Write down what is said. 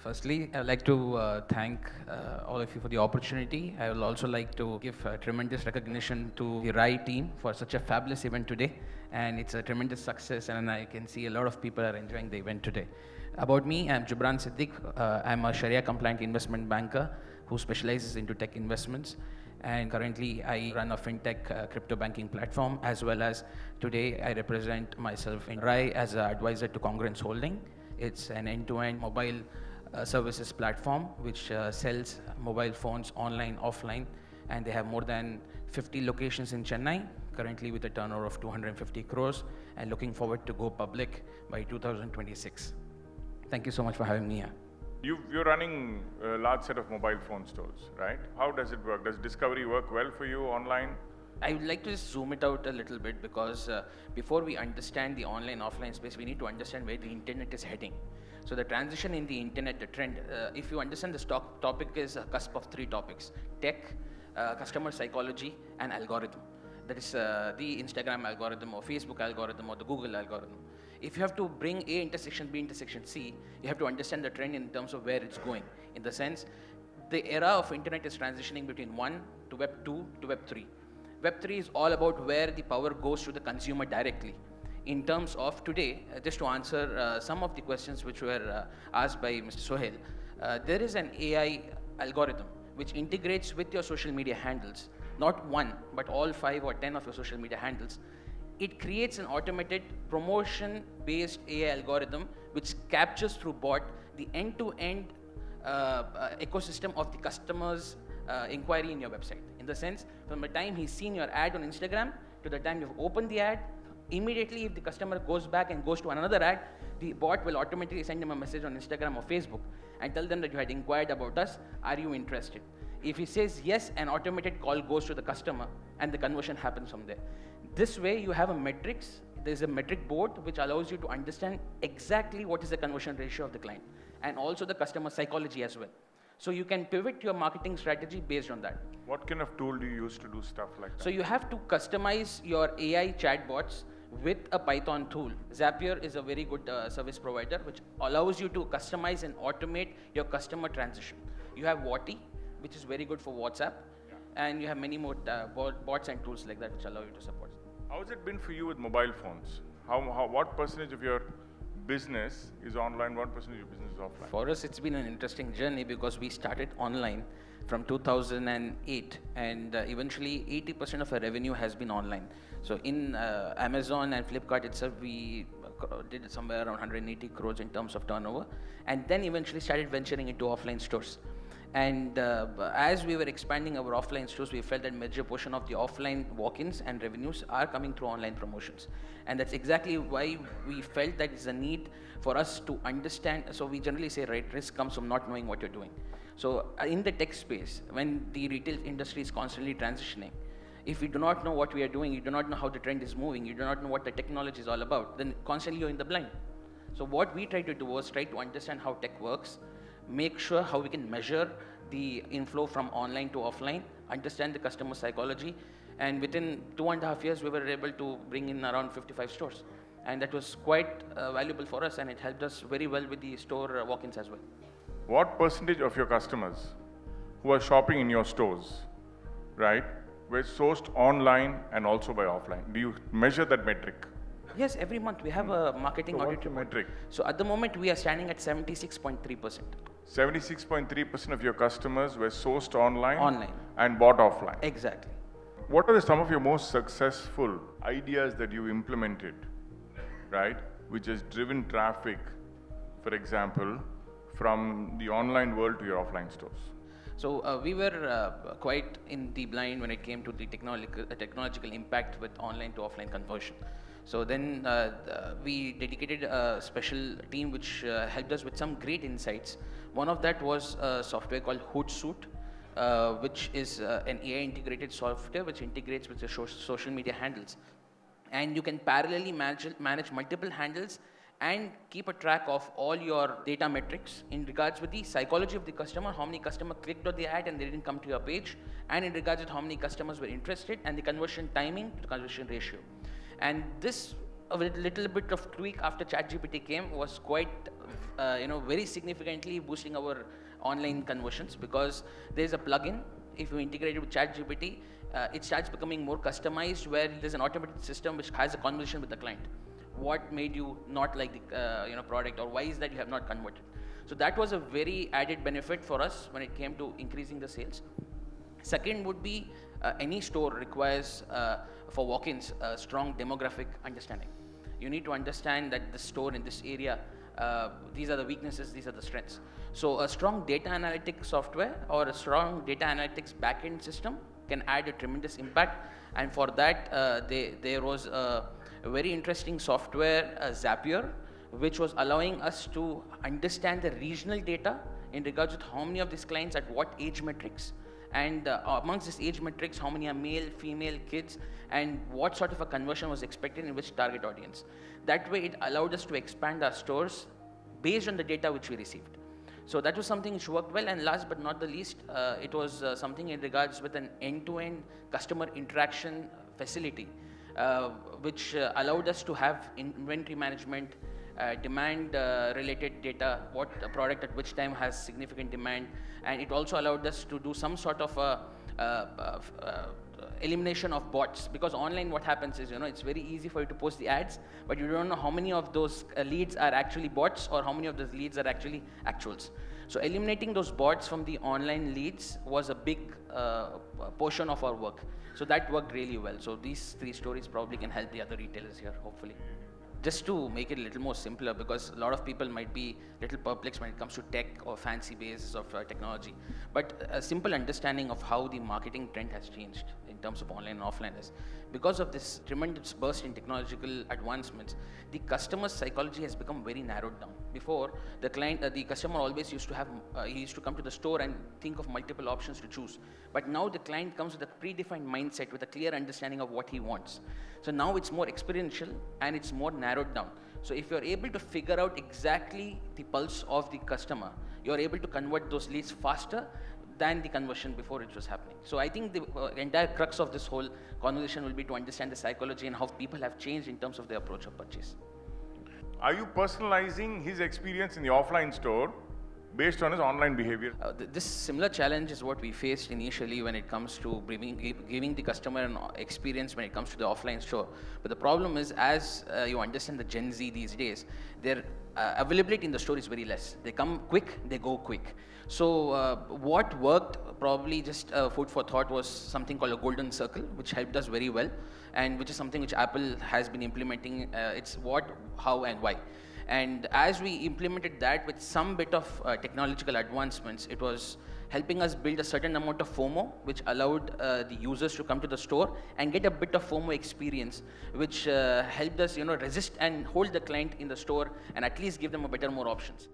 Firstly, I'd like to thank all of you for the opportunity. I will also like to give tremendous recognition to the RAI team for such a fabulous event today. And it's a tremendous success, and I can see a lot of people are enjoying the event today. About me, I'm Jubran Siddique. I'm a Sharia compliant investment banker who specializes into tech investments. And currently, I run a fintech crypto banking platform, as well as today, I represent myself in RAI as an advisor to Congruence Holding. It's an end-to-end mobile services platform which sells mobile phones online, offline, and they have more than 50 locations in Chennai, currently with a turnover of 250 crores, and looking forward to go public by 2026. Thank you so much for having me here. You're running a large set of mobile phone stores, right? How does it work? Does discovery work well for you online? I would like to just zoom it out a little bit because before we understand the online-offline space, we need to understand where the internet is heading. So the transition in the internet, the trend, if you understand this topic is a cusp of three topics: tech, customer psychology, and algorithm. That is the Instagram algorithm or Facebook algorithm or the Google algorithm. If you have to bring A intersection B intersection C, you have to understand the trend in terms of where it's going. In the sense, the era of internet is transitioning between 1 to Web 2 to Web 3. Web 3 is all about where the power goes to the consumer directly. In terms of today, just to answer some of the questions which were asked by Mr. Sohail, there is an AI algorithm which integrates with your social media handles, not one, but all 5 or 10 of your social media handles. It creates an automated promotion-based AI algorithm which captures through bot the end-to-end ecosystem of the customer's inquiry in your website. In the sense, from the time he's seen your ad on Instagram to the time you've opened the ad, immediately if the customer goes back and goes to another ad, the bot will automatically send him a message on Instagram or Facebook and tell them that you had inquired about us, are you interested? If he says yes, an automated call goes to the customer and the conversion happens from there. This way you have a metrics, there's a metric board which allows you to understand exactly what is the conversion ratio of the client and also the customer psychology as well. So you can pivot your marketing strategy based on that. What kind of tool do you use to do stuff like that? So you have to customize your AI chatbots with a Python tool. Zapier is a very good service provider which allows you to customize and automate your customer transition. You have Wati, which is very good for WhatsApp, and you have many more bots and tools like that which allow you to support. How has it been for you with mobile phones? What percentage of your business is online, what percentage of your business is offline? For us, it's been an interesting journey because we started online from 2008 and eventually 80% of our revenue has been online. So in Amazon and Flipkart itself, we did somewhere around 180 crores in terms of turnover, and then eventually started venturing into offline stores. And as we were expanding our offline stores, we felt that major portion of the offline walk-ins and revenues are coming through online promotions. And that's exactly why we felt that it's a need for us to understand. So we generally say, right, risk comes from not knowing what you're doing. So in the tech space, when the retail industry is constantly transitioning, if you do not know what we are doing, you do not know how the trend is moving, you do not know what the technology is all about, then constantly you're in the blind. So what we tried to do was try to understand how tech works, make sure how we can measure the inflow from online to offline, understand the customer psychology, and within 2.5 years, we were able to bring in around 55 stores. And that was quite valuable for us, and it helped us very well with the store walk-ins as well. What percentage of your customers who are shopping in your stores, right, were sourced online and also by offline? Do you measure that metric? Yes, every month we have a marketing So audit what's the report. metric? So at the moment, we are standing at 76.3%. 76.3% of your customers were sourced online, Online. and bought offline. Exactly. What are some of your most successful ideas that you implemented, right, which has driven traffic, for example, from the online world to your offline stores? So we were quite in the blind when it came to the technological impact with online to offline conversion. So then we dedicated a special team which helped us with some great insights. One of that was a software called Hootsuite, which is an AI integrated software which integrates with your social media handles. And you can parallelly manage multiple handles and keep a track of all your data metrics in regards with the psychology of the customer, how many customers clicked on the ad and they didn't come to your page, and in regards with how many customers were interested and the conversion timing to conversion ratio. And this a little bit of tweak after ChatGPT came was quite, very significantly boosting our online conversions, because there's a plugin. If you integrate it with ChatGPT, it starts becoming more customized, where there's an automated system which has a conversation with the client. What made you not like the product, or why is that you have not converted? So that was a very added benefit for us when it came to increasing the sales. Second would be any store requires for walk-ins a strong demographic understanding. You need to understand that the store in this area, these are the weaknesses, these are the strengths. So a strong data analytics software or a strong data analytics backend system can add a tremendous impact. And for that, there was a very interesting software, Zapier, which was allowing us to understand the regional data in regards to how many of these clients at what age metrics, and amongst these age metrics, how many are male, female, kids, and what sort of a conversion was expected in which target audience. That way, it allowed us to expand our stores based on the data which we received. So that was something which worked well. And last but not the least, it was something in regards with an end-to-end customer interaction facility, which allowed us to have inventory management, demand related data, what a product at which time has significant demand, and it also allowed us to do some sort of elimination of bots, because online what happens is, it's very easy for you to post the ads, but you don't know how many of those leads are actually bots or how many of those leads are actually actuals. So eliminating those bots from the online leads was a big portion of our work. So that worked really well. So these 3 stories probably can help the other retailers here, hopefully. Just to make it a little more simpler, because a lot of people might be a little perplexed when it comes to tech or fancy bases of technology. But a simple understanding of how the marketing trend has changed in terms of online and offline is, because of this tremendous burst in technological advancements, the customer's psychology has become very narrowed down. Before, the customer always used to have, he used to come to the store and think of multiple options to choose. But now the client comes with a predefined mindset, with a clear understanding of what he wants. So now it's more experiential and it's more narrowed down. So if you're able to figure out exactly the pulse of the customer, you're able to convert those leads faster than the conversion before it was happening. So I think the entire crux of this whole conversation will be to understand the psychology and how people have changed in terms of their approach of purchase. Are you personalizing his experience in the offline store based on his online behavior? This similar challenge is what we faced initially when it comes to giving the customer an experience when it comes to the offline store. But the problem is, as you understand the Gen Z these days, their availability in the store is very less. They come quick, they go quick. So what worked, probably just food for thought, was something called a golden circle, which helped us very well, and which is something which Apple has been implementing. It's what, how, and why. And as we implemented that with some bit of technological advancements, it was helping us build a certain amount of FOMO, which allowed the users to come to the store and get a bit of FOMO experience, which helped us, resist and hold the client in the store and at least give them a better, more options.